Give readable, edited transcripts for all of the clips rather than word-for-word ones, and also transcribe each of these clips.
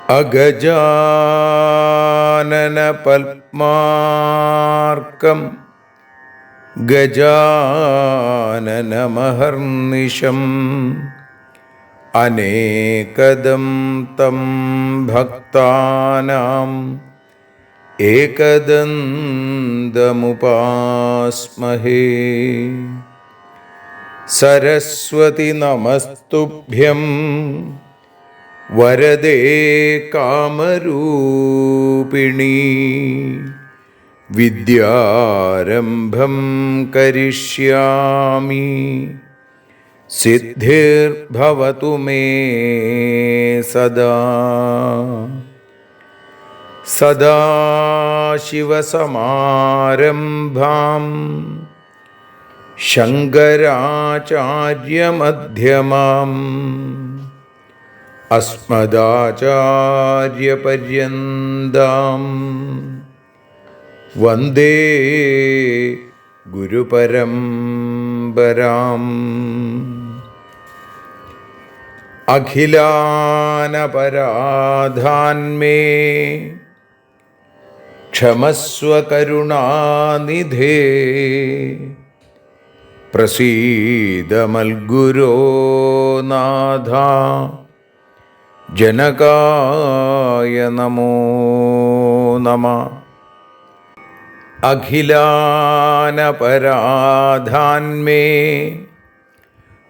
അഗജാനന പത്മാർക്കം ഗജാനനമഹർനിശം അനേകദം തം ഭക്താനാം ഏകദന്തമുപാസ്മഹേ. സരസ്വതി നമസ്തുഭ്യം വരദേ കാമരൂപിണി. വിദ്യാരംഭം കരിഷ്യാമി സിദ്ധിർഭവതു മേ സദാ. സദാശിവസമാരംഭാം ശങ്കരാചാര്യമധ്യമാം അസ്മദാചാര്യപര്യന്താം വന്ദേ ഗുരുപരമ്പരാം. അഖിലാനപരാധാന്മേ ക്ഷമസ്വ കരുണാനിധേ. പ്രസീദ മൽഗുരോ നാഥ ജനകായ നമോ നമഃ. അഖിലാനപരാധാന്മേ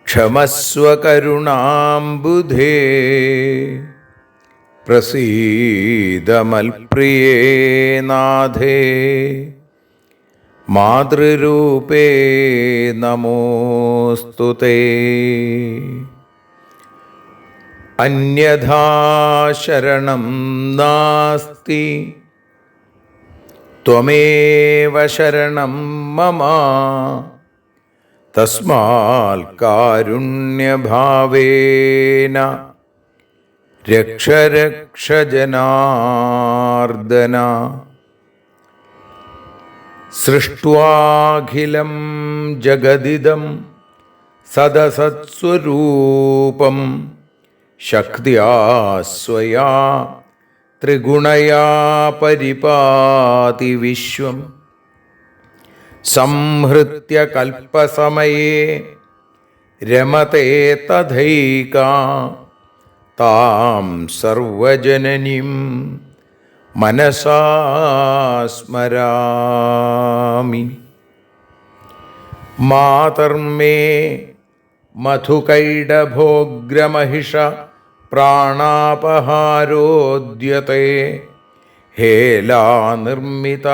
ക്ഷമസ്വ കരുണാംബുധേ. പ്രസീദ മൽപ്രിയേ നാഥേ മാതൃരൂപേ നമോസ്തുതേ. അന്യഥാ ശരണം നാസ്തി ത്വമേവ ശരണം മമ. തസ്മാൽ കാരുണ്യഭാവേന രക്ഷ രക്ഷ ജനാർദ്ദന. സൃഷ്ട്വാഖിലം ജഗദിദം സദസത്സ്വരൂപം ശക്തിയാ സ്വയാ ത്രിഗുണയാ പരിപാതി വിശ്വം. സംഹൃത്യ കൽപ്പസമയേ രമതേ തഥൈകാ. താം സർവജനനീം മനസാ സ്മരാമി. മാതർമേ മധുകൈടഭോഗ്രമഹിഷ പ്രാണാപഹാരോദ്യത്തെ. ഹേലാനിർമ്മിത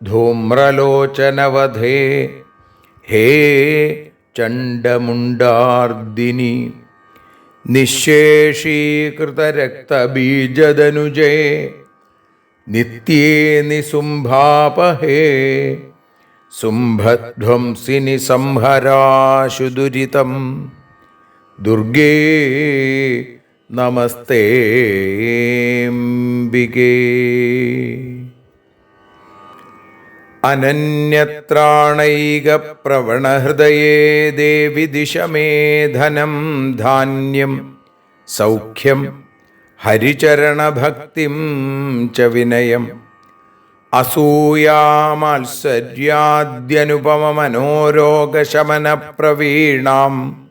ധൂമ്രലോചനവധേ. ഹേ ചണ്ഡമുണ്ഡാർദിനി. നിശേഷീകൃതരക്തബീജദനുജേ നിത്യേ നിസുംഭാപഹേ. സുംഭധ്വംസിനി സംഹരാശു ദുരിതം. ദുർഗേ നമസ്തേംബികേ. അനന്യത്രാണൈകപ്രവണഹൃദയേ ദേവി ദിശ മേ ധനം ധാന്യം സൗഖ്യം ഹരിചരണഭക്തിം ച വിനയം. അസൂയാമാത്സര്യാദ്യനുപമമനോരോഗശമനപ്രവീണാം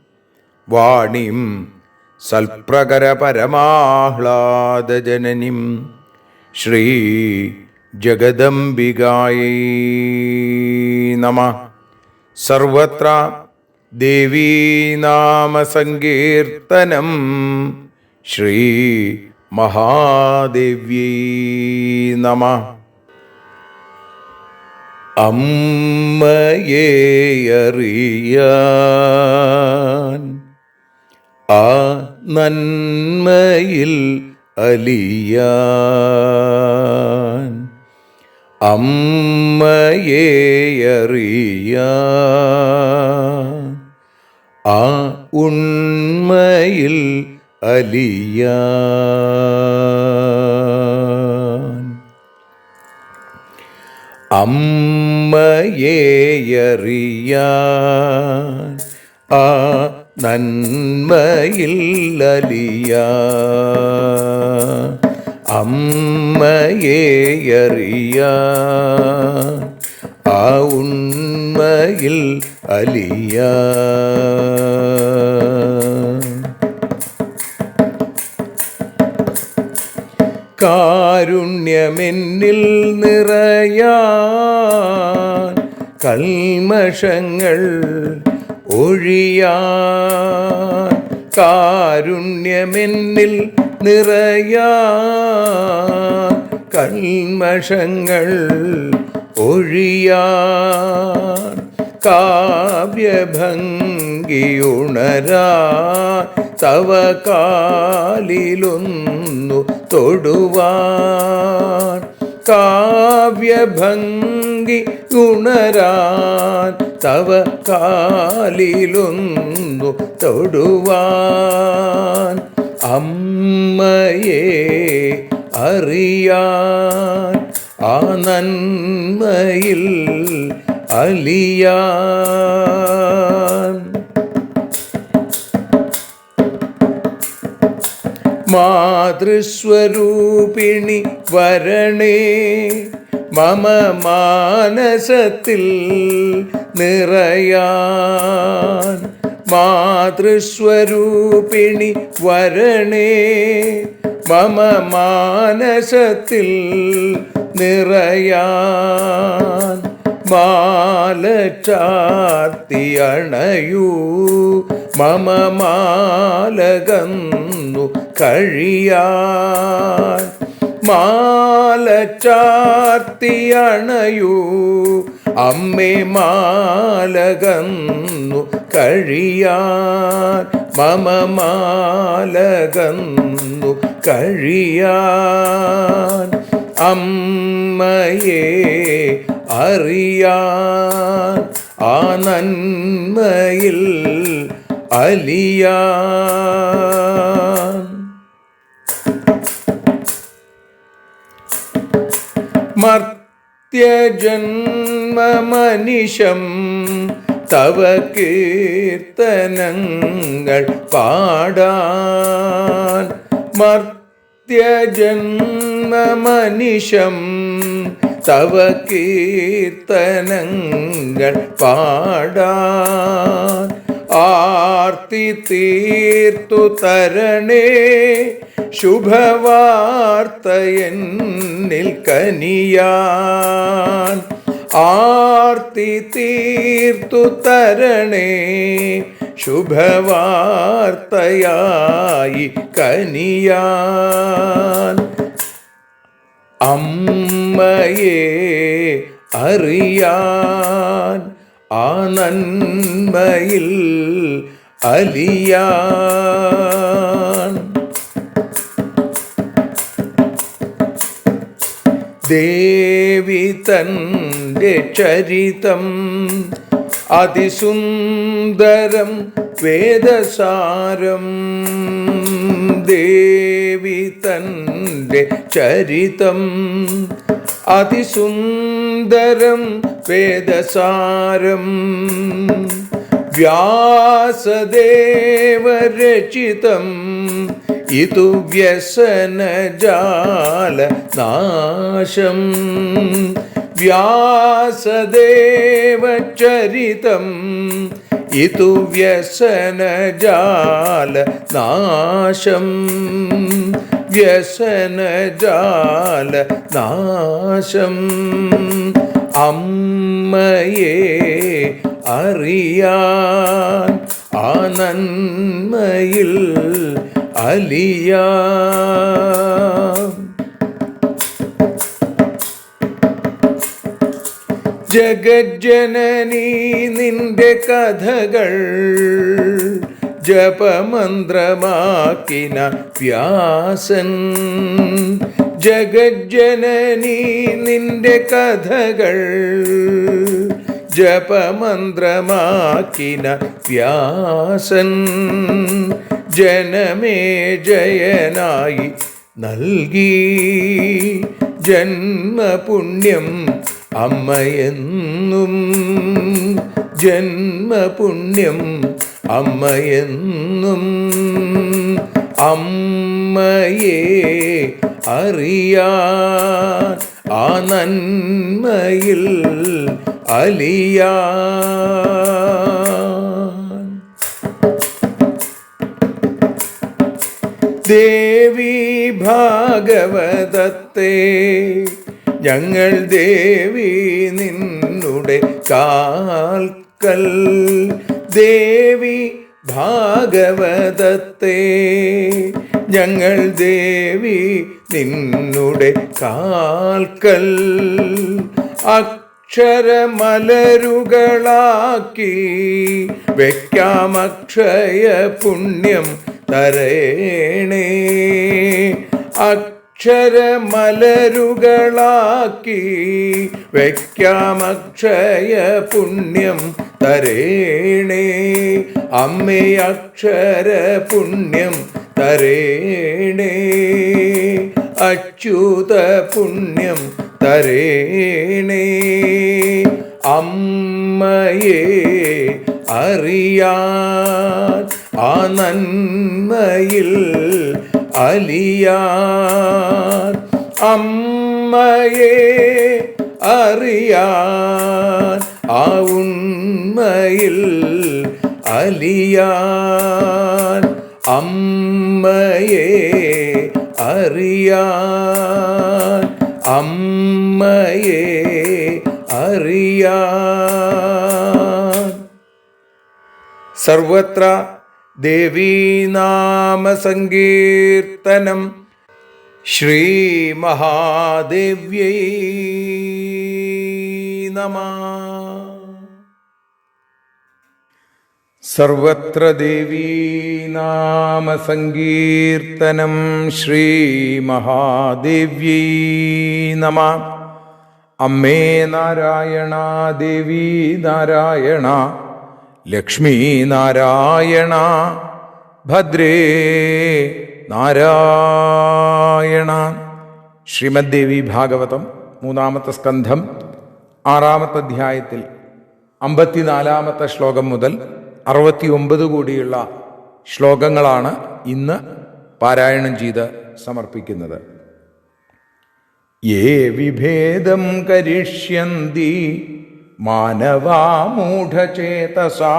വാണീം സൽപ്രകരപരമാഹ്ലാദജനനീം ശ്രീ ജഗദംബികായൈ നമഃ. സർവത്ര ദേവീനാമസങ്കീർത്തനം ശ്രീ മഹാദേവ്യൈ നമഃ. അമ്മയെ അറിയാൻ ആ നന്മയിൽ അലിയാൻ, അമ്മയെ അറിയാൻ ആ ഉണ്മയിൽ അലിയാൻ, അമ്മയെ അറിയാൻ ആ നന്മയിൽ അലിയാൻ, അമ്മയെ അറിയാൻ ആ ഉണ്മയിൽ അലിയാൻ. കാരുണ്യമെന്നിൽ നിറയാൻ, കൽമഷങ്ങൾ ഒഴിയാൻ, കാരുണ്യമെന്നിൽ നിറയാൻ, കൽമഷങ്ങൾ ഒഴിയാൻ, കാവ്യഭംഗിയുണരാൻ തവ കാലിലൊന്നു തൊടുവാൻ, കാവ്യഭംഗി ഉണരാൻ തവ കാലിലൊന്നു തൊടുവാൻ, അമ്മയെ അറിയാൻ ആ നന്മയിൽ അലിയാൻ. മാതൃസ്വരൂപിണി വരണേ മമ മാനസത്തിൽ നിറയാൻ, മാതൃസ്വരൂപിണി വരണേ മമ മാനസത്തിൽ നിറയാൻ, മാല ചാർത്തി അണയൂ മമ മാലകന്നു കഴിയാൻ, മാല ചാർത്തി അണയൂ അമ്മേ മാലകന്നു കഴിയാൻ, മമ മാലകന്നു കഴിയാൻ, അമ്മയെ അറിയാൻ ആ നന്മയിൽ അലിയാൻ. മർത്യജന്മമനിശം തവ കീർത്തനങ്ങൾ പാടാൻ, മർത്യജന്മമനിശം തവ കീർത്തനങ്ങൾ പാടാൻ, ആർത്തി തീർത്തു തരണേ ശുഭവാർത്ത എന്നിൽ കനിയാൻ, ആർത്തി തീർത്തു തരണേ ശുഭവാർത്തയായി കനിയാൻ, അമ്മയെ അറിയാൻ ആ നന്മയിൽ അലിയാൻ. ദേവി തൻ്റെ ചരിതം അതിസുന്ദരം വേദസാരം, ദേവി തൻ്റെ ചരിതം അതിസുന്ദരം വേദസാരം, വ്യാസദേവരചിതം ഇതു വ്യസനജാല നാശം, വ്യാസദേവചരിതം ഇതു വ്യസനജാല നാശം, വ്യസനജാല നാശം, അമ്മയെ അറിയാൻ ആ നന്മയിൽ അലിയാൻ. ജഗജ്ജനനീ നിന്റെ കഥകൾ ജപമന്ത്രമാക്കിന വ്യാസൻ. ജഗജ്ജനനീ നിന്റെ കഥകൾ ജപമന്ത്രമാക്കിന വ്യാസൻ. ജനമേ ജയനായി നൽകി ജന്മപുണ്യം അമ്മയെന്നും. ജന്മപുണ്യം അമ്മയെന്നും. അമ്മയെ അറിയാൻ ആ നന്മയിൽ അലിയാൻ. ദേവി ഭാഗവതത്തെ ഞങ്ങൾ ദേവി നിന്നുടെ കാൽക്കൽ. ദേവി ഭാഗവതത്തെ ഞങ്ങൾ ദേവി നിന്നുടെ കാൽക്കൽ. അക്ഷരമലരുകളാക്കി വയ്ക്കാം അക്ഷയ പുണ്യം തരേണേ. അക്ഷരമലരുകളാക്കി വയ്ക്കാം അക്ഷയ പുണ്യം തരേണേ. അമ്മേ അക്ഷര പുണ്യം തരേണേ. അച്യുത പുണ്യം തരേണേ. അമ്മയെ അറിയാൻ ആ നന്മയിൽ അലിയാൻ. അമ്മയെ അറിയാൻ ആ ഉണ്മയിൽ അലിയാൻ. അമ്മയെ അറിയാൻ. അമ്മയെ അറിയാൻ. സർവത്ര ദേവീനാമസങ്കീർത്തനം. ശ്രീ മഹാദേവ്യൈ നമഃ. സർവത്ര ദേവീനാമസങ്കീർത്തനം. ശ്രീ മഹാദേവ്യൈ നമഃ. അമ്മേ നാരായണ, ദേവി നാരായണ, ലക്ഷ്മീ നാരായണ, ഭദ്രേ നാരായണ. ശ്രീമദ് ദേവി ഭാഗവതം 3-ാമത്തെ സ്കന്ധം 6-ാമത്തെ അധ്യായത്തിൽ 54-ാമത്തെ ശ്ലോകം മുതൽ 69 കൂടിയുള്ള ശ്ലോകങ്ങളാണ് ഇന്ന് പാരായണം ചെയ്ത് സമർപ്പിക്കുന്നത്. യേ വിഭേദം കരിഷ്യന്തി മാനവാ മൂഢചേതസാ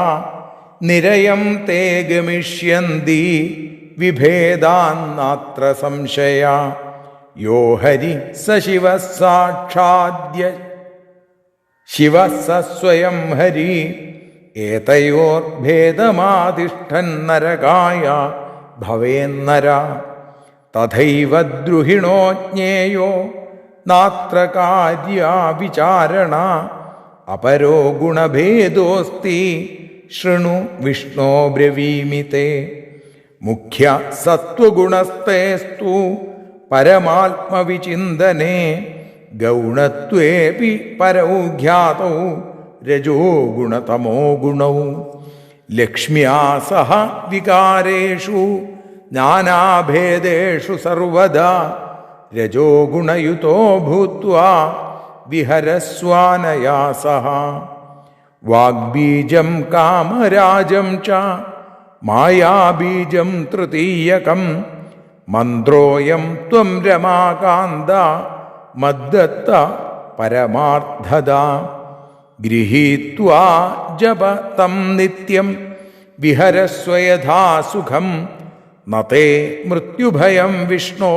നിരയം തേ ഗമിഷ്യന്തി വിഭേദാന്നാത്ര സംശയ. യോ ഹരി സ ശിവ സാക്ഷാദ്യ ശിവ സ സ്വയം ഹരി ഏതയോർഭേദമാതിഷ്ഠൻ നരകായ ഭവേന്നര. തഥൈവ ദ്രുഹിണോ ജ്ഞേയോ നാത്ര കാര്യാ വിചാരണ. അപരോ ഗുണഭേദോസ്തി ശൃണു വിഷ്ണോ ബ്രവീമി തേ. മുഖ്യ സത്വഗുണസ്തേസ്തു പരമാത്മവിചിന്തനേ. ഗൗണത്വേപി പരൗഘ്യാതൗ രജോ ഗുണതമോ ഗുണൗ. ലക്ഷ്മ്യാ സഹ വികാരേഷു നാനാഭേദേഷു സർവദാ. രജോ ഗുണയുതോ ഭൂത്വാ വിഹരസ്വാനയാ സഹ. വാഗ്ബീജം കാമരാജം ച മായാബീജം തൃതീയകം. മന്ത്രോയം ത്വം രമാകാന്ത മദ്ദത്ത പരമാർത്ഥദ. ഗൃഹീത്വാ ജപ തം നിത്യം വിഹരസ്വയഥാ സുഖം. നതേ മൃത്യുഭയം വിഷ്ണോ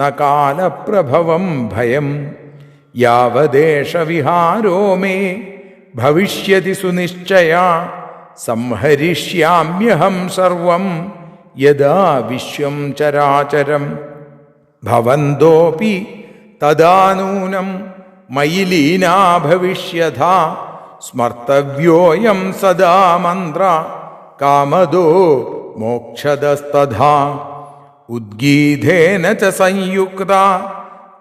ന കാലപ്രഭവം ഭയം. യാവദേശ വിഹാരോ മേ ഭവിഷ്യതി സുനിശ്ചയാ. സംഹരിഷ്യാമ്യഹം സർവം യദാ വിശ്വം ചരാചരം. ഭവന്തോപി തദാ നൂനം മയിലീനാ ഭവിഷ്യഥ സ്മർത്തവ്യോയം സദാ മന്ത്ര കാമദോ മോക്ഷദസ്തഥാ ഉദ്ഗീതേന ച സംയുക്ത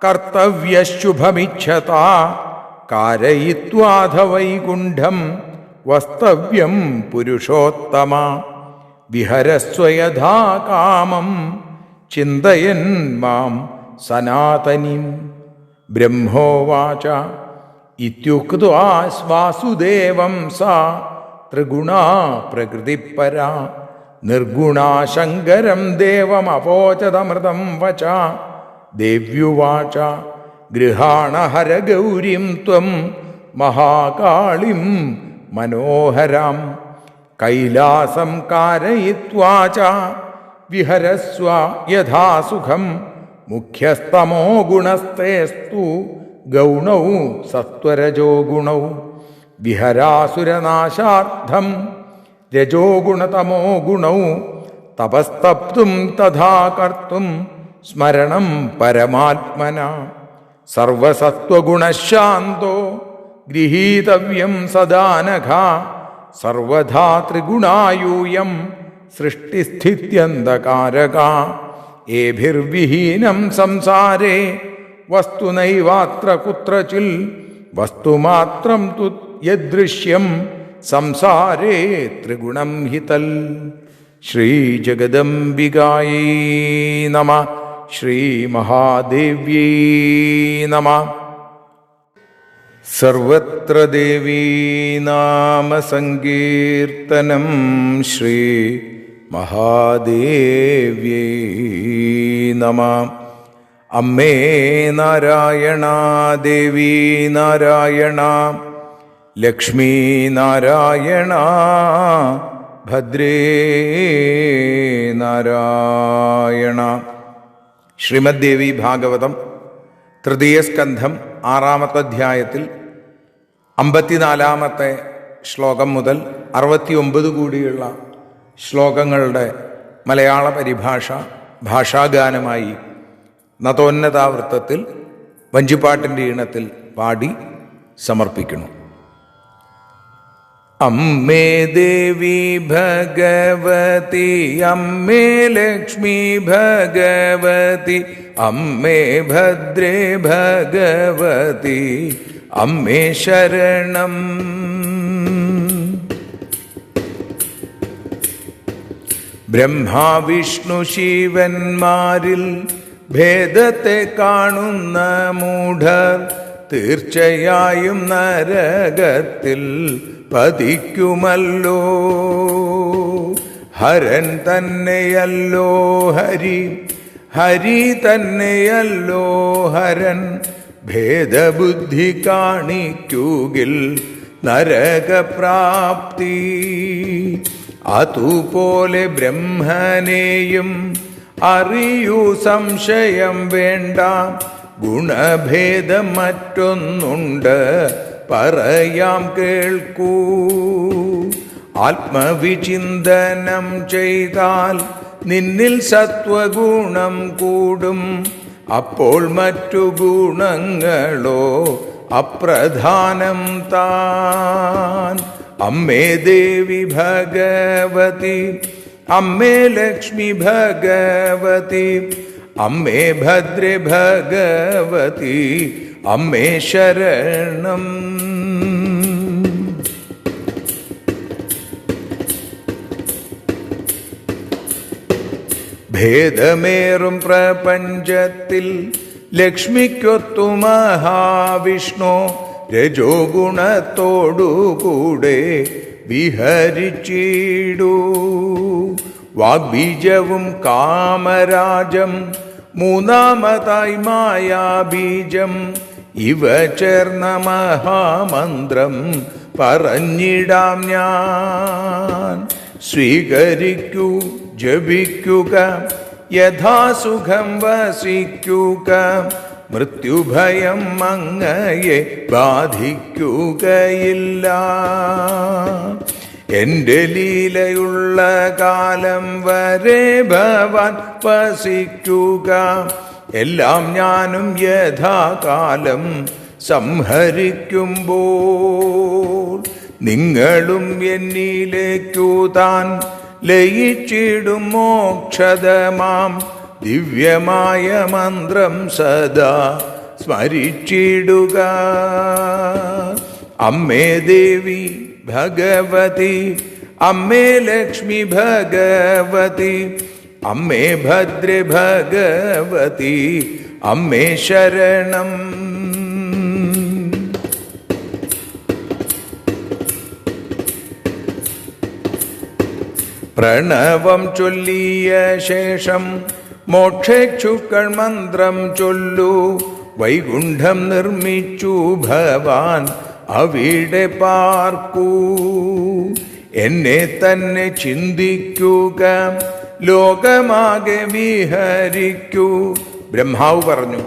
കർത്തവ്യശുഭമിച്ഛത കാരയിത്വാധ വൈകുണ്ഠം വസ്തവ്യം പുരുഷോത്തമ വിഹരസ്വയഥാ കാമം ചിന്തയൻ മാം സനാതനിം ബ്രഹ്മോവാച ഇത്യുക്ത്വാ വാസുദേവം സാ ത്രിഗുണാ പ്രകൃതിപരാ നിർഗുണാ ശങ്കരം ദേവമവോചതമൃതം വച ദേവ്യുവാച ഗൃഹാണ ഹരഗൗരിം ത്വം മഹാകാളിം മനോഹരാം കൈലാസം കാരയിത്വാ ച വിഹരസ്വ യഥാ സുഖം മുഖ്യസ്തമോ ഗുണസ്തേസ്തു ഗൗണൗ സത്വരജോ ഗുണൗ വിഹരാസുരനാശാർത്ഥം രജോ ഗുണതമോ ഗുണൗ തപസ്തപ്തും തഥാ കർത്തും സ്മരണം പരമാത്മന സർവസത്വഗുണശാന്തോ ഗൃഹീതവ്യം സദാനഘ സർവധാ ത്രിഗുണായൂയം സൃഷ്ടിസ്ഥിത്യന്തകാരക ഏഭിർവിഹീനം സംസാരേ വസ്തുനൈവാത്ര കുത്രചിൽ വസ്തുമാത്രം തു യദൃശ്യം സംസാരേ ത്രിഗുണം ഹിതൽ. ശ്രീജഗദംബികായൈ നമഃ. ശ്രീമഹാദേവ്യൈ നമഃ. സർവത്ര ദേവീ നാമ സങ്കീർത്തനം ശ്രീ മഹാദേവ്യൈ നമഃ. അമ്മേ നാരായണ, ദേവി നാരായണ, ലക്ഷ്മീ നാരായണ, ഭദ്രേ നാരായണ. ശ്രീമദ് ദേവി ഭാഗവതം തൃതീയ സ്കന്ധം 6-ാമത്തെ അധ്യായത്തിൽ 54-ാമത്തെ ശ്ലോകം മുതൽ 69 കൂടിയുള്ള ശ്ലോകങ്ങളുടെ മലയാള പരിഭാഷ ഭാഷാഗാനമായി നതോന്നതാവൃത്തത്തിൽ വഞ്ചിപ്പാട്ടിൻ്റെ ഈണത്തിൽ പാടി സമർപ്പിക്കുന്നു. അമ്മേ ദേവി ഭഗവതി, അമ്മേ ലക്ഷ്മി ഭഗവതി, അമ്മേ ഭദ്രേ ഭഗവതി, അമ്മേ ശരണം. ബ്രഹ്മാ വിഷ്ണു ശിവന്മാരിൽ ഭേദത്തെ കാണുന്ന മൂഢർ തീർച്ചയായും നരകത്തിൽ പതിക്കുമല്ലോ. ഹരൻ തന്നെയല്ലോ ഹരി, ഹരി തന്നെയല്ലോ ഹരൻ. ഭേദബുദ്ധി കാണിക്കുകിൽ നരകപ്രാപ്തി. അതുപോലെ ബ്രഹ്മനെയും അറിയൂ, സംശയം വേണ്ട. ഗുണഭേദം മറ്റൊന്നുണ്ട്, പറയാം കേൾക്കൂ. ആത്മവിചിന്തനം ചെയ്താൽ നിന്നിൽ സത്വഗുണം കൂടും. അപ്പോൾ മറ്റു ഗുണങ്ങളോ അപ്രധാനം താൻ. അമ്മേ ദേവി ഭഗവതി, അമ്മേ ലക്ഷ്മി ഭഗവതി, അമ്മേ ഭദ്രേ ഭഗവതി, അമ്മേ ശരണം. ഭേദമേറും പ്രപഞ്ചത്തിൽ ലക്ഷ്മിക്കൊത്തു മഹാവിഷ്ണു രജോ ഗുണത്തോടുകൂടെ വിഹരിച്ചിടൂ. വാഗ്ബീജവും കാമരാജം, മൂന്നാമതായി മായാബീജം, ഇവ ചേർന്ന മഹാമന്ത്രം പറഞ്ഞിടാം ഞാൻ. സ്വീകരിക്കൂ, ജപിക്കുക, യഥാസുഖം വസിക്കുക. മൃത്യുഭയം അങ്ങയെ ബാധിക്കുകയില്ല. എൻ്റെ ലീലയുള്ള കാലം വരെ ഭവാൻ വസിക്കുക. എല്ലാം ഞാനും യഥാകാലം സംഹരിക്കുമ്പോൾ നിങ്ങളും എന്നിലേക്കു താൻ ലയിച്ചിടും മോക്ഷദമാം ദിവ്യമായ മന്ത്രം സദാ സ്മരിച്ചിടുക. അമ്മേ ദേവി ഭഗവതി, അമ്മേ ലക്ഷ്മി ഭഗവതി, അമ്മേ ഭദ്രേ ഭഗവതി, അമ്മേ ശരണം. പ്രണവം ചൊല്ലിയ ശേഷം മോക്ഷേക്ഷുക്കൾ മന്ത്രം ചൊല്ലു. വൈകുണ്ഠം നിർമ്മിച്ചു ഭവാൻ അവിടെ പാർക്കൂ. എന്നെ തന്നെ ചിന്തിക്കുക, ലോകമാകെ വിഹരിക്കൂ. ബ്രഹ്മാവ് പറഞ്ഞു,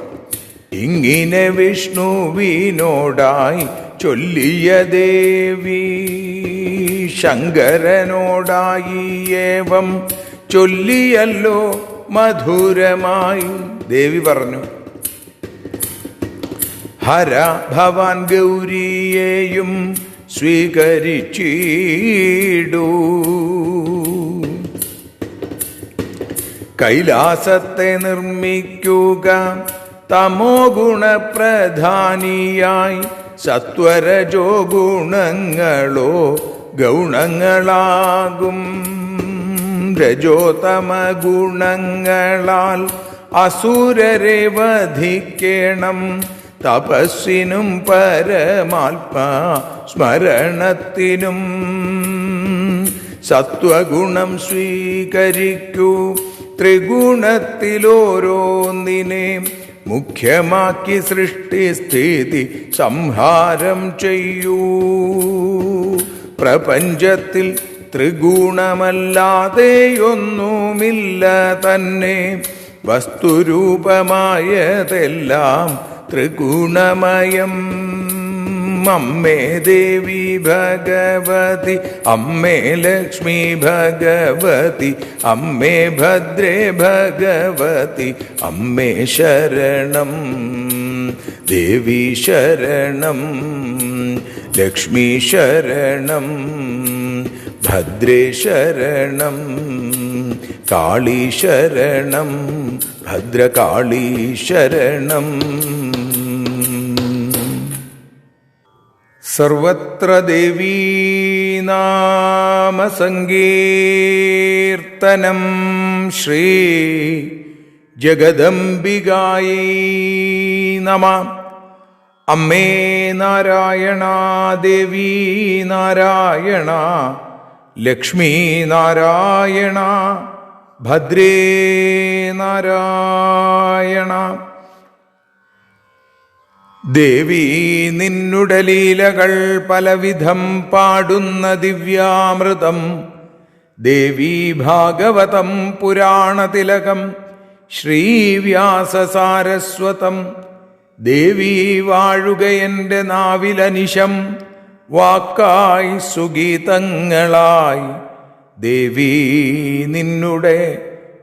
ഇങ്ങനെ വിഷ്ണുവിനോടായി ചൊല്ലിയ ദേവി ശങ്കരനോടായി ഏവം ചൊല്ലിയല്ലോ മധുരമായി. ദേവി പറഞ്ഞു, ഹര ഭവാൻ ഗൗരിയെയും സ്വീകരിച്ചിടൂ. കൈലാസത്തെ നിർമ്മിക്കുക തമോ ഗുണപ്രധാനിയായി. സത്വരജോ ഗുണങ്ങളോ ഗൗണങ്ങളാകും. രജോതമ ഗുണങ്ങളാൽ അസുരരെ വധിക്കണം. തപസ്സിനും പരമാത്മാ സ്മരണത്തിനും സത്വഗുണം സ്വീകരിക്കൂ. ത്രിഗുണത്തിലോരോന്നിനെ മുഖ്യമാക്കി സൃഷ്ടിസ്ഥിതി സംഹാരം ചെയ്യൂ. പ്രപഞ്ചത്തിൽ ത്രിഗുണമല്ലാതെയൊന്നുമില്ല തന്നെ. വസ്തുരൂപമായതെല്ലാം ത്രിഗുണമയം. അമ്മേ ദേവി ഭഗവതി, അമ്മേ ലക്ഷ്മി ഭഗവതി, അമ്മേ ഭദ്രേ ഭഗവതി, അമ്മേ ശരണം. ദേവി ശരണം, ലക്ഷ്മി ശരണം, ഭദ്രേ ശരണം, കാളി ശരണം, ഭദ്രകാളി ശരണം. സർവത്ര ദേവീനാമസങ്കീർത്തനം. ശ്രീ ജഗദംബികായൈ നമഃ. അമ്മേ നാരായണ, ദേവി നാരായണ, ലക്ഷ്മി നാരായണ, ഭദ്രേ നാരായണ. ദേവി നിന്നുടെ ലീലകൾ പലവിധം പാടുന്ന ദിവ്യാമൃതം. ദേവി ഭാഗവതം പുരാണതിലകം ശ്രീവ്യാസസാരസ്വതം. ദേവി വാഴുക എൻ്റെ നാവിലനിശം, വാക്കായി സുഗീതങ്ങളായി. ദേവി നിന്നുടെ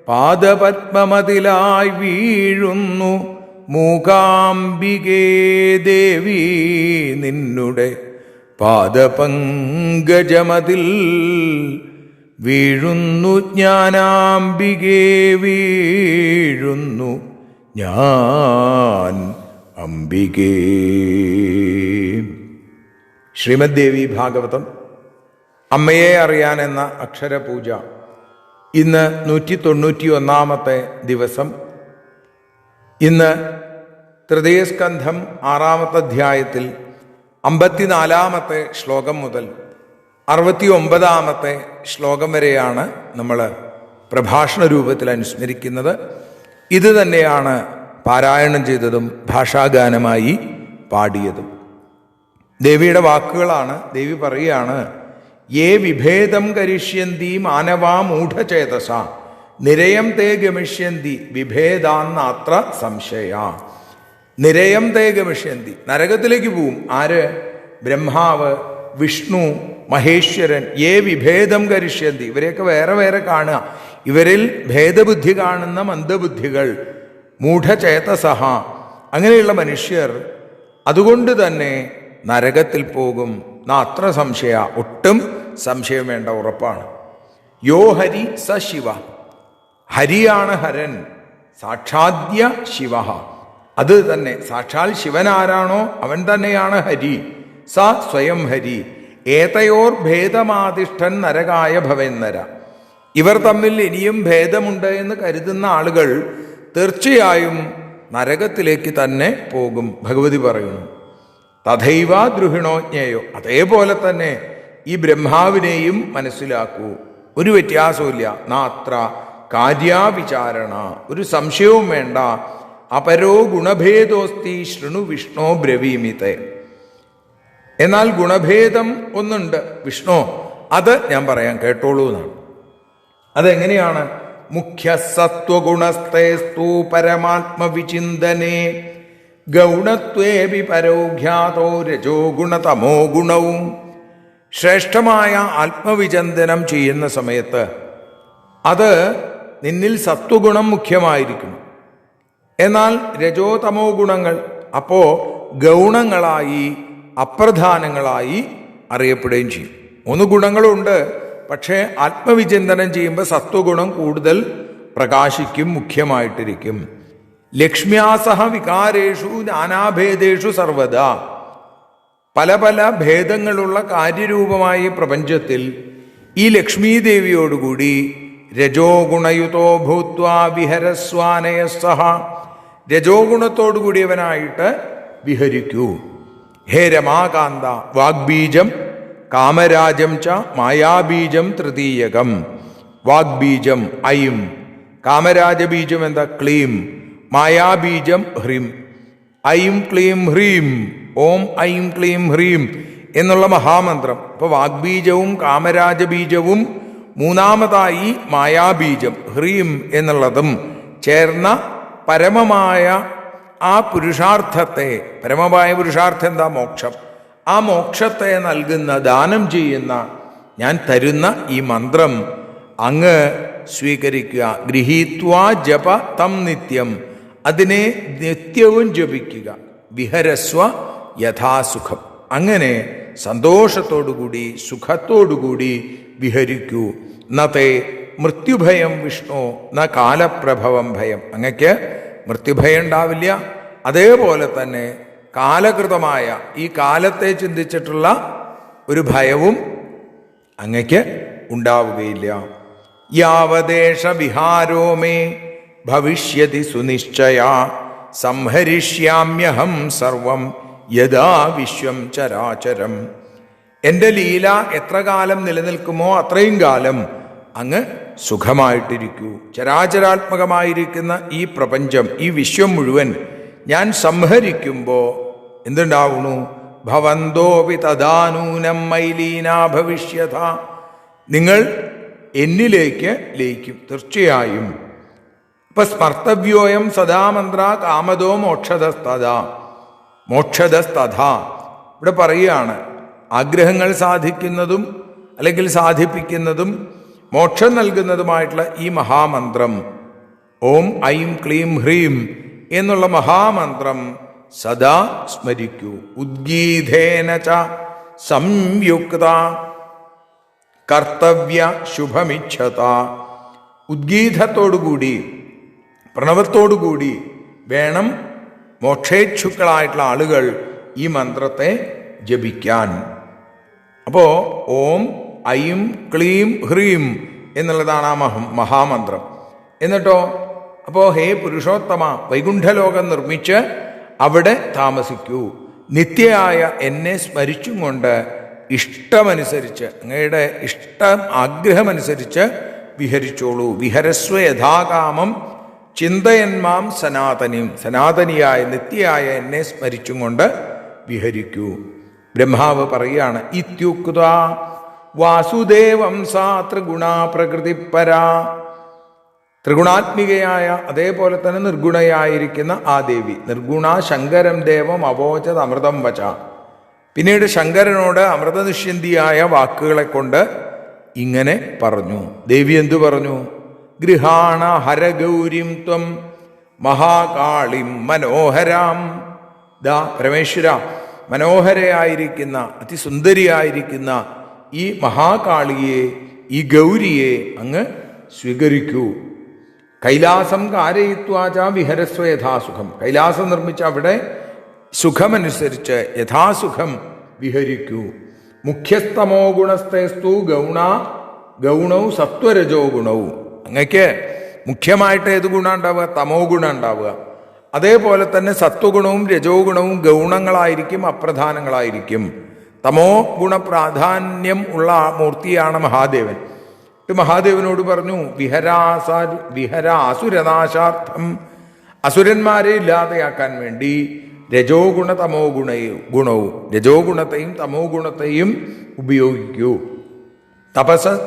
പാദപത്മമതിലായി വീഴുന്നു മൂകാംബികേ. ദേവി നിന്നുടെ പാദപങ്കജമതിൽ വീഴുന്നു ജ്ഞാനാംബികേ. വീഴുന്നു ഞാൻ അംബികേ. ശ്രീമദ് ദേവി ഭാഗവതം അമ്മയെ അറിയാൻ എന്ന അക്ഷരപൂജ ഇന്ന് 191 ദിവസം. ഇന്ന് തൃതീയസ്കന്ധം 6-ാമത്തെ അധ്യായത്തിൽ 54-ാമത്തെ ശ്ലോകം മുതൽ 69-ാമത്തെ ശ്ലോകം വരെയാണ് നമ്മൾ പ്രഭാഷണ രൂപത്തിൽ അനുസ്മരിക്കുന്നത്. ഇത് തന്നെയാണ് പാരായണം ചെയ്തതും ഭാഷാഗാനമായി പാടിയതും. ദേവിയുടെ വാക്കുകളാണ്. ദേവി പറയുകയാണ്, യേ വിഭേദം കരിഷ്യന്തി മാനവാ മൂഢചേതസ നിരയം തേ ഗമിഷ്യന്തി വിഭേദാന്നാത്ര സംശയ. നിരയം തേ ഗമിഷ്യന്തി, നരകത്തിലേക്ക് പോവും. ആര്? ബ്രഹ്മാവ്, വിഷ്ണു, മഹേശ്വരൻ. യേ വിഭേദം കരിഷ്യന്തി, ഇവരെയൊക്കെ വേറെ വേറെ കാണുക. ഇവരിൽ ഭേദബുദ്ധി കാണുന്ന മന്ദബുദ്ധികൾ, മൂഢചേതസഹ, അങ്ങനെയുള്ള മനുഷ്യർ അതുകൊണ്ട് തന്നെ നരകത്തിൽ പോകും. അത്ര സംശയ, ഒട്ടും സംശയം വേണ്ട, ഉറപ്പാണ്. യോ ഹരി സ ശിവ, ഹരിയാണ് ഹരൻ, സാക്ഷാദ്യ ശിവ, അത് തന്നെ സാക്ഷാൽ ശിവൻ ആരാണോ അവൻ തന്നെയാണ് ഹരി. സ സ്വയം ഹരി. ഏതയോർ ഭേദമാതിഷ്ഠൻ നരകായ ഭവന്നര. ഇവർ തമ്മിൽ ഇനിയും ഭേദമുണ്ട് എന്ന് കരുതുന്ന ആളുകൾ തീർച്ചയായും നരകത്തിലേക്ക് തന്നെ പോകും. ഭഗവതി പറയുന്നു, തഥൈവ ദ്രുഹിണോജ്ഞയോ, അതേപോലെ തന്നെ ഈ ബ്രഹ്മാവിനെയും മനസ്സിലാക്കൂ, ഒരു വ്യത്യാസവുമില്ല. നാത്ര കാര്യാവിചാരണ, ഒരു സംശയവും വേണ്ട. അപരോ ഗുണഭേദോസ്തി ശൃണു വിഷ്ണോ ബ്രവീമിത്തെ. എന്നാൽ ഗുണഭേദം ഒന്നുണ്ട് വിഷ്ണു, അത് ഞാൻ പറയാം, കേട്ടോളൂ എന്നാണ്. അതെങ്ങനെയാണ്? മുഖ്യ സത്വഗുണസ്തേസ്തു പരമാത്മവിചിന്തനേ ഗൗണത്വേപി പരോഖ്യാതോ രജോ ഗുണതമോ ഗുണവും. ശ്രേഷ്ഠമായ ആത്മവിചിന്തനം ചെയ്യുന്ന സമയത്ത് അത് നിന്നിൽ സത്വഗുണം മുഖ്യമായിരിക്കുന്നു. എന്നാൽ രജോ തമോ ഗുണങ്ങൾ അപ്പോ ഗൗണങ്ങളായി അപ്രധാനങ്ങളായി അറിയപ്പെടുകയും ചെയ്യും. 3 ഗുണങ്ങളുണ്ട്, പക്ഷേ ആത്മവിചിന്തനം ചെയ്യുമ്പോൾ സത്വഗുണം കൂടുതൽ പ്രകാശിക്കും, മുഖ്യമായിട്ടിരിക്കും. ലക്ഷ്മ്യാസഹ വികാരേഷു നാനാഭേദേഷു സർവദാ. പല പല ഭേദങ്ങളുള്ള കാര്യരൂപമായ പ്രപഞ്ചത്തിൽ ഈ ലക്ഷ്മീദേവിയോടുകൂടി രജോ ഗുണയുതോ ഭൂത്വാ വിഹരസ്വാനയസ്സഹ, രജോ ഗുണത്തോടുകൂടിയവനായിട്ട് വിഹരിക്കൂ. ഹേ രമാകാന്ത, വാഗ്ബീജം കാമരാജം ച മായാബീജം തൃതീയകം. വാഗ്ബീജം ഐം, കാമരാജബീജം എന്താ? ക്ലീം. മായാബീജം ഹ്രീം. ഐം ക്ലീം ഹ്രീം, ഓം ഐം ക്ലീം ഹ്രീം എന്നുള്ള മഹാമന്ത്രം. അപ്പോൾ വാഗ്ബീജവും കാമരാജബീജവും മൂന്നാമതായി മായാബീജം ഹ്രീം എന്നുള്ളതും ചേർന്ന പരമമായ ആ പുരുഷാർത്ഥത്തെ, പരമമായ പുരുഷാർത്ഥം എന്താ? മോക്ഷം. ആ മോക്ഷത്തെ നൽകുന്ന, ദാനം ചെയ്യുന്ന, ഞാൻ തരുന്ന ഈ മന്ത്രം അങ്ങ് സ്വീകരിക്കുക. ഗൃഹീത്വാ ജപ തം നിത്യം, അതിനെ നിത്യവും ജപിക്കുക. വിഹരസ്വ യഥാസുഖം, അങ്ങനെ സന്തോഷത്തോടുകൂടി സുഖത്തോടുകൂടി വിഹരിക്കൂ. നതേ മൃത്യുഭയം വിഷ്ണു ന കാലപ്രഭവം ഭയം, അങ്ങക്ക് മൃത്യുഭയം ഉണ്ടാവില്ല. അതേപോലെ തന്നെ കാലകൃതമായ ഈ കാലത്തെ ചിന്തിച്ചിട്ടുള്ള ഒരു ഭയവും അങ്ങക്ക് ഉണ്ടാവുകയില്ല. യാവദേശ വിഹാരോ മേ ഭവിഷ്യതി സുനിശ്ചയ സംഹരിഷ്യാമ്യഹം സർവം യഥാ വിശ്വം ചരാചരം. എൻ്റെ ലീല എത്ര കാലം നിലനിൽക്കുമോ അത്രയും കാലം അങ്ങ് സുഖമായിട്ടിരിക്കൂ. ചരാചരാത്മകമായിരിക്കുന്ന ഈ പ്രപഞ്ചം, ഈ വിശ്വം മുഴുവൻ ഞാൻ സംഹരിക്കുമ്പോൾ എന്തുണ്ടാവുന്നു? ഭവന്തോപി തദാനൂനം മൈലീനാ ഭവിഷ്യത, നിങ്ങൾ എന്നിലേക്ക് ലയിക്കും തീർച്ചയായും. ഇപ്പൊ സ്മർത്തവ്യോയം സദാമന്ത്ര കാമദോ മോക്ഷതസ്തഥാ. മോക്ഷതസ്തഥാ ഇവിടെ പറയുകയാണ്, ആഗ്രഹങ്ങൾ സാധിക്കുന്നതും അല്ലെങ്കിൽ സാധിപ്പിക്കുന്നതും മോക്ഷം നൽകുന്നതുമായിട്ടുള്ള ഈ മഹാമന്ത്രം ഓം ഐം ക്ലീം ഹ്രീം എന്നുള്ള മഹാമന്ത്രം സദാ സ്മരിക്കൂ. ഉദ്ഗീതേന ച സംയുക്ത കർത്തവ്യ ശുഭമിച്ഛത. ഉദ്ഗീതത്തോടുകൂടി, പ്രണവത്തോടുകൂടി വേണം മോക്ഷേച്ഛുക്കളായിട്ടുള്ള ആളുകൾ ഈ മന്ത്രത്തെ ജപിക്കാൻ. അപ്പോ ഓം ഐം ക്ലീം ഹ്രീം എന്നുള്ളതാണ് ആ മഹാമന്ത്രം. എന്നിട്ടോ അപ്പോൾ ഹേ പുരുഷോത്തമ, വൈകുണ്ഠലോകം നിർമ്മിച്ച് അവിടെ താമസിക്കൂ. നിത്യയായ എന്നെ സ്മരിച്ചും കൊണ്ട് ഇഷ്ടമനുസരിച്ച്, അങ്ങയുടെ ഇഷ്ടം ആഗ്രഹമനുസരിച്ച് വിഹരിച്ചോളൂ. വിഹരസ്വ യഥാകാമം ചിന്തയന്മാം സനാതനിയും, സനാതനിയായ നിത്യയായ എന്നെ സ്മരിച്ചും കൊണ്ട് വിഹരിക്കൂ. ബ്രഹ്മാവ് പറയുകയാണ്, ഇത്യുക്ത വാസുദേവം സാ ത്രിഗുണാ പ്രകൃതിപരാ. ത്രിഗുണാത്മികയായ അതേപോലെ തന്നെ നിർഗുണയായിരിക്കുന്ന ആ ദേവി, നിർഗുണ ശങ്കരം ദേവം അവോചത് അമൃതം വച. പിന്നീട് ശങ്കരനോട് അമൃതനിഷ്യന്തിയായ വാക്കുകളെ കൊണ്ട് ഇങ്ങനെ പറഞ്ഞു. ദേവി എന്തു പറഞ്ഞു? ഗൃഹാണ ഹരഗൗരിം ത്വം മഹാകാളിം മനോഹരാം ദാ പരമേശ്വര, മനോഹരയായിരിക്കുന്ന അതിസുന്ദരിയായിരിക്കുന്ന ഈ മഹാകാളിയെ, ഈ ഗൗരിയെ അങ്ങ് സ്വീകരിക്കൂ. കൈലാസം കാരയിത്വാച വിഹരസ്വ യഥാസുഖം. കൈലാസം നിർമ്മിച്ച അവിടെ സുഖമനുസരിച്ച് യഥാസുഖം വിഹരിക്കൂ. മുഖ്യസ്തമോ ഗുണസ്തേസ്തു ഗൗണൗ സത്വരജോ ഗുണവും. അങ്ങക്ക് മുഖ്യമായിട്ട് ഏത് ഗുണം ഉണ്ടാവുക? തമോ ഗുണം ഉണ്ടാവുക. അതേപോലെ തന്നെ സത്വഗുണവും രജോ ഗുണവും ഗൗണങ്ങളായിരിക്കും, അപ്രധാനങ്ങളായിരിക്കും. തമോ ഗുണ പ്രാധാന്യം ഉള്ള മൂർത്തിയാണ് മഹാദേവൻ. മഹാദേവനോട് പറഞ്ഞു, വിഹരാസുരനാശാർത്ഥം, അസുരന്മാരെ ഇല്ലാതെയാക്കാൻ വേണ്ടി രജോ ഗുണ തമോ ഗുണവും രജോ ഗുണത്തെയും തമോ ഗുണത്തെയും ഉപയോഗിക്കൂ.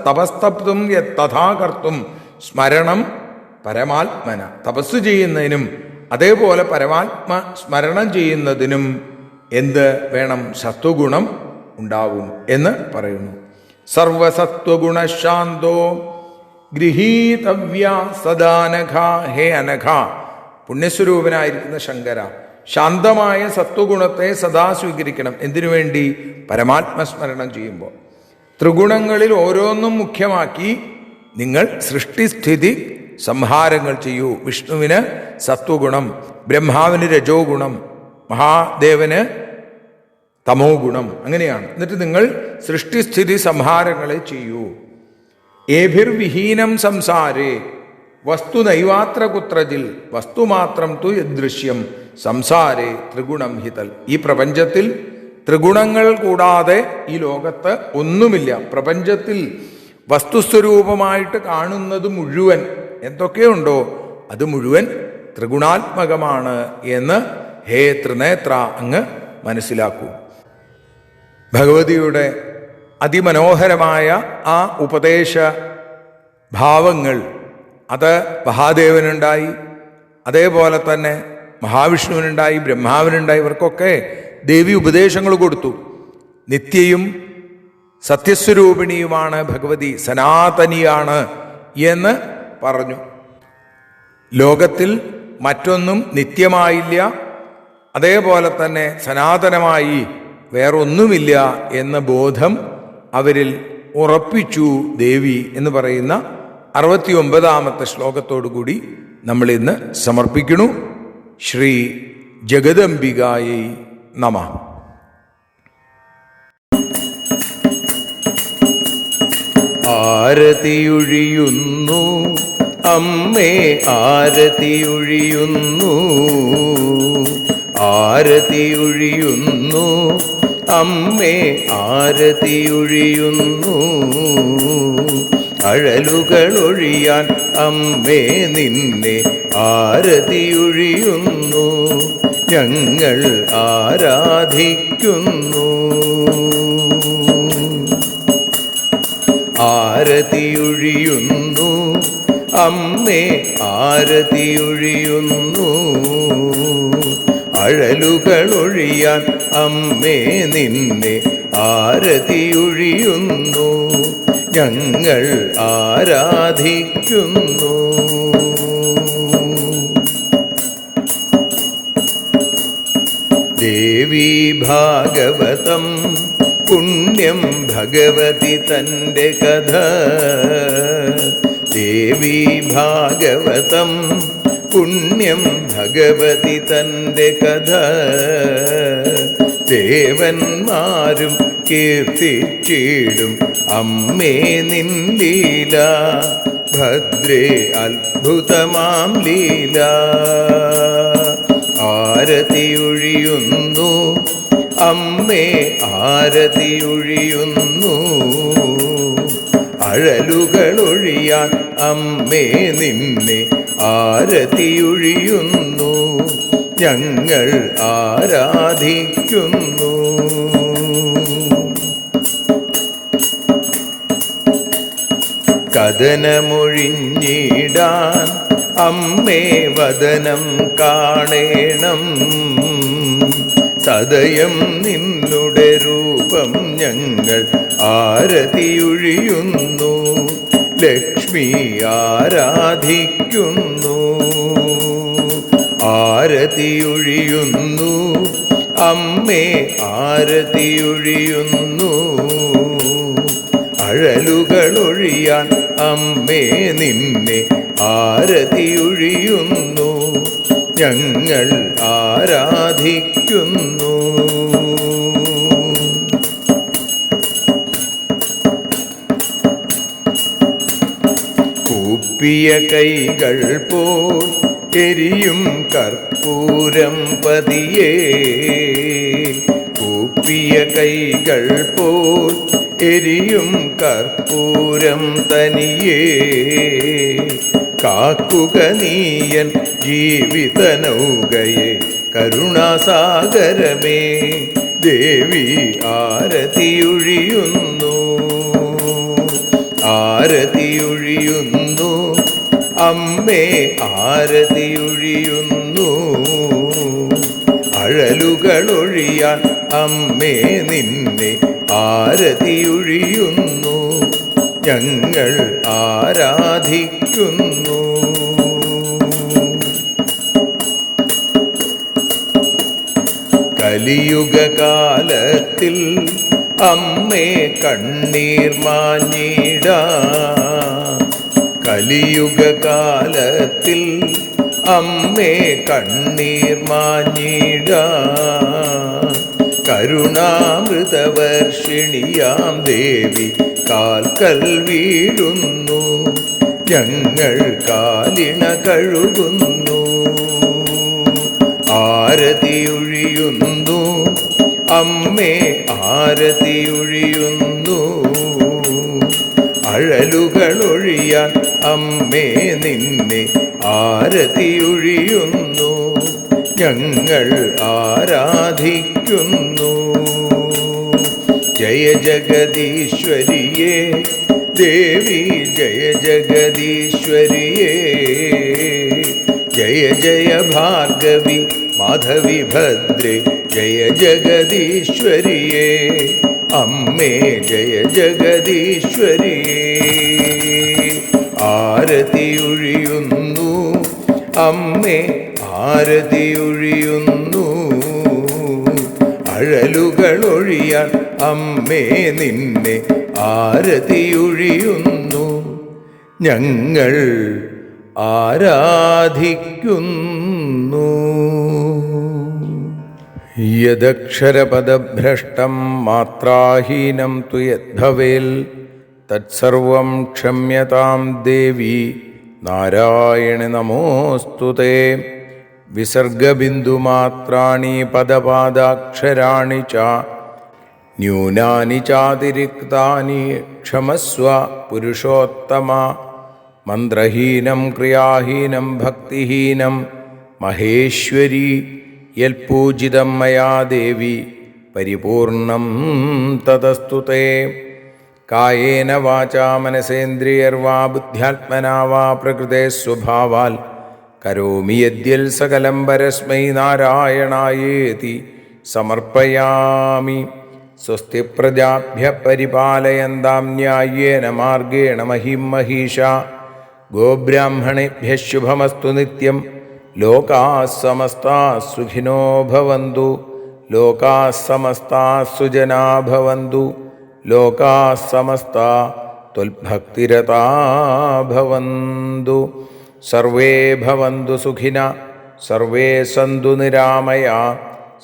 തപസ്തപ്തും തഥാകർത്തും സ്മരണം പരമാത്മന. തപസ് ചെയ്യുന്നതിനും അതേപോലെ പരമാത്മ സ്മരണം ചെയ്യുന്നതിനും എന്ത് വേണം? സത്വഗുണം ഉണ്ടാവും എന്ന് പറയുന്നു. സർവസത്വഗുണശാന്തോ ഗൃഹീതവ്യ സദാനഘ. ഹേ അനഘ, പുണ്യസ്വരൂപനായിരിക്കുന്ന ശങ്കര, ശാന്തമായ സത്വഗുണത്തെ സദാ സ്വീകരിക്കണം. എന്തിനു വേണ്ടി? പരമാത്മസ്മരണം ചെയ്യുമ്പോൾ. ത്രിഗുണങ്ങളിൽ ഓരോന്നും മുഖ്യമാക്കി നിങ്ങൾ സൃഷ്ടിസ്ഥിതി സംഹാരങ്ങൾ ചെയ്യൂ. വിഷ്ണുവിന് സത്വഗുണം, ബ്രഹ്മാവിന് രജോ ഗുണം, മഹാദേവന് തമോ ഗുണം. അങ്ങനെയാണ്. എന്നിട്ട് നിങ്ങൾ സൃഷ്ടിസ്ഥിതി സംഹാരങ്ങളെ ചെയ്യൂ. ഏഭിർവിഹീനം സംസാരേ വസ്തു നൈവാത്ര കുത്രജിൽ വസ്തുമാത്രം തു യദൃശ്യം സംസാരേ ത്രിഗുണം ഹിതൽ. ഈ പ്രപഞ്ചത്തിൽ ത്രിഗുണങ്ങൾ കൂടാതെ ഈ ലോകത്ത് ഒന്നുമില്ല. പ്രപഞ്ചത്തിൽ വസ്തുസ്വരൂപമായിട്ട് കാണുന്നത് മുഴുവൻ എന്തൊക്കെയുണ്ടോ അത് മുഴുവൻ ത്രിഗുണാത്മകമാണ് എന്ന് ഹേ ത്രിനേത്ര അങ്ങ് മനസ്സിലാക്കൂ. ഭഗവതിയുടെ അതിമനോഹരമായ ആ ഉപദേശ ഭാവങ്ങൾ അത് മഹാദേവനുണ്ടായി, അതേപോലെ തന്നെ മഹാവിഷ്ണുവിനുണ്ടായി, ബ്രഹ്മാവിനുണ്ടായി. ഇവർക്കൊക്കെ ദേവി ഉപദേശങ്ങൾ കൊടുത്തു. നിത്യയും സത്യസ്വരൂപിണിയുമാണ് ഭഗവതി, സനാതനിയാണ് എന്ന് പറഞ്ഞു. ലോകത്തിൽ മറ്റൊന്നും നിത്യമായില്ല, അതേപോലെ തന്നെ സനാതനമായി വേറൊന്നുമില്ല എന്ന ബോധം അവരിൽ ഉറപ്പിച്ചു ദേവി എന്ന് പറയുന്ന 69ാമത്തെ ശ്ലോകത്തോടുകൂടി നമ്മൾ ഇന്ന് സമർപ്പിക്കുന്നു. ശ്രീ ജഗദംബികായൈ നമഃ. ആരതിയൊഴിയുന്നു അമ്മേ, ആരതിയൊഴിയുന്നു, ആരതിയൊഴിയുന്നു അമ്മേ, ആരതിയൊഴിയുന്നു. അഴലുകളൊഴിയാൻ അമ്മേ നിന്നെ ആരതിയൊഴിയുന്നു, ഞങ്ങൾ ആരാധിക്കുന്നു. ആരതിയൊഴിയുന്നു അമ്മേ, ആരതിയൊഴിയുന്നു. അഴലുകളൊഴിയാൻ അമ്മേ നിന്നെ ആരതിയൊഴിയുന്നു, ഞങ്ങൾ ആരാധിക്കുന്നു. ദേവി ഭാഗവതം പുണ്യം ഭഗവതി തൻ്റെ കഥ. ദേവി ഭാഗവതം പുണ്യം ഭഗവതി തൻ്റെ കഥ. ദേവന്മാരും കീർത്തിച്ചിടും അമ്മേ നിൻ ലീല, ഭദ്രേ അത്ഭുതമാം ലീല. ആരതിയൊഴിയുന്നു അമ്മേ, ആരതിയൊഴിയുന്നു. അഴലുകളൊഴിയാൻ അമ്മേ നിന്നെ ആരതിയൊഴിയുന്നു, ഞങ്ങൾ ആരാധിക്കുന്നു. കഥനമൊഴിഞ്ഞിടാൻ അമ്മേ വദനം കാണേണം, സദയം നിന്നുടെ രൂപം ഞങ്ങൾ ആരതിയൊഴിയുന്നു, ലക്ഷ്മി ആരാധിക്കുന്നു. ആരതിയൊഴിയുന്നു അമ്മേ ആരതിയൊഴിയുന്നു. അഴലുകളൊഴിയാൻ അമ്മേ നിന്നെ ആരതിയൊഴിയുന്നു. ഞങ്ങൾ ആരാധിക്കുന്നു. കൂപ്പിയ കൈകൾ പോൽ എരിയും കർപ്പൂരം പതിയേ. കൂപ്പിയ കൈകൾ പോൽ എരിയും കർപ്പൂരം തനിയേ. കാക്കുക നീയൻ ജീവിത നൗകയെ കരുണാസാഗരമേ. ദേവി ആരതിയൊഴിയുന്നു. ആരതിയൊഴിയുന്നു. അമ്മേ ആരതിയൊഴിയുന്നു. അഴലുകളൊഴിയാൻ അമ്മേ നിന്നെ ആരതിയൊഴിയുന്നു. ഞങ്ങൾ ആരാധിക്കുന്നു. കലിയുഗകാലത്തിൽ അമ്മേ കണ്ണീർ മാഞ്ഞിടാ. കലിയുഗകാലത്തിൽ അമ്മേ കണ്ണീർ മാഞ്ഞിടാ. കരുണാമൃതവർഷിണിയാം ദേവി കാൽക്കൽ വീഴുന്നു. ഞങ്ങൾ കാലിണ കഴുകുന്നു. ആരതിയൊഴിയുന്നു. അമ്മേ ആരതിയൊഴിയുന്നു. അഴലുകളൊഴിയാൻ അമ്മേ നിന്നെ ആരതിയൊഴിയുന്നു. ഞങ്ങൾ ആരാധിക്കുന്നു. ജയ ജഗദീശ്വരിയേ ദേവി ജയ ജഗദീശ്വരിയേ. ജയ ജയ ഭാർഗവി മാധവി ഭദ്രേ ജയ ജഗദീശ്വരിയേ. അമ്മേ ജയ ജഗദീശ്വരിയേ. ആരതിയൊഴിയുന്നു. അമ്മേ ആരതിയൊഴിയുന്നു. അഴലുകളൊഴിയാൻ അമ്മേ നിന്നെ ആരതിയൊഴിയുന്നു. ഞങ്ങൾ ആരാധിക്കുന്നു. യദക്ഷരപദഭ്രഷ്ടം മാത്രാഹീനം തു യദ്ഭവേൽ തത്സർവം ക്ഷമ്യതാം ദേവി നാരായണി നമോസ്തുതേ. വിസർഗബിന്ദുമാത്രാണി പദപാദാക്ഷരാണി ച ന്യൂനാനി ചാതിരിക്താനി ക്ഷമസ്വ പുരുഷോത്തമ. മന്ത്രഹീനം ക്രിയാഹീനം ഭക്തിഹീനം മഹേശ്വരി യൽപൂജിതം മയാ ദേവി പരിപൂർണം തതസ്തു തേ. കായേന വാചാ മനസേന്ദ്രിയർവാ ബുദ്ധ്യാത്മനാ വാ പ്രകൃതേ സ്വഭാവാൽ കരോമി യദ്യൽ സകലം പരസ്മൈ നാരായണായേതി സമർപ്പയാമി. സ്വസ്തി പ്രജാഭ്യ പരിപാലയന്താം ന്യായേന മാർഗേണ മഹിം മഹീഷാ. ഗോബ്രാഹ്മണേഭ്യഃ ശുഭമസ്തു നിത്യം. ലോകാഃ സമസ്താഃ സുഖിനോ ഭവന്തു. ലോകാഃ സമസ്താഃ സുജനാ ഭവന്തു. ലോകാഃ സമസ്താഃ ത്വൽഭക്തിരതാ ഭവന്തു. സർവേ ഭവന്തു സുഖിനഃ. സർവേ സന്തു നിരാമയാഃ.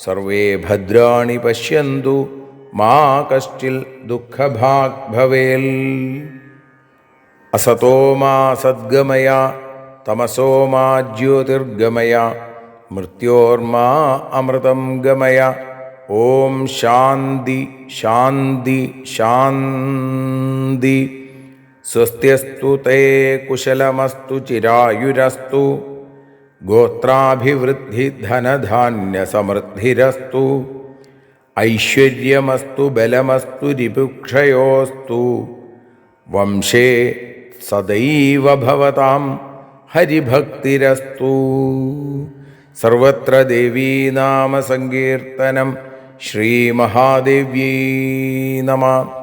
സർവേ ഭദ്രാണി പശ്യന്തു. മാ കശ്ചിൽ ദുഃഖഭാഗ് ഭവേൽ. അസതോ മാ സദ്ഗമയ തമസോ മാ ജ്യോതിർഗമയ മൃത്യോർമാ അമൃതം ഗമയ. ഓം ശാന്തി ശാന്തി ശാന്തി. സ്വസ്ത്യസ്തു തേ കുശലമസ്തു ചിരായുരസ്തു. ഗോത്രാഭിവൃദ്ധി ധനധാന്യസമൃദ്ധിരസ്തു. ഐശ്വര്യമസ്തു ബലമസ്തു രിപുക്ഷയോസ്തു. വംശേ സദൈവ ഭവതാം ഹരിഭക്തിരസ്തു. സർവത്ര ദേവീനാമസങ്കീർത്തനം. ശ്രീമഹാദേവ്യൈ നമഃ.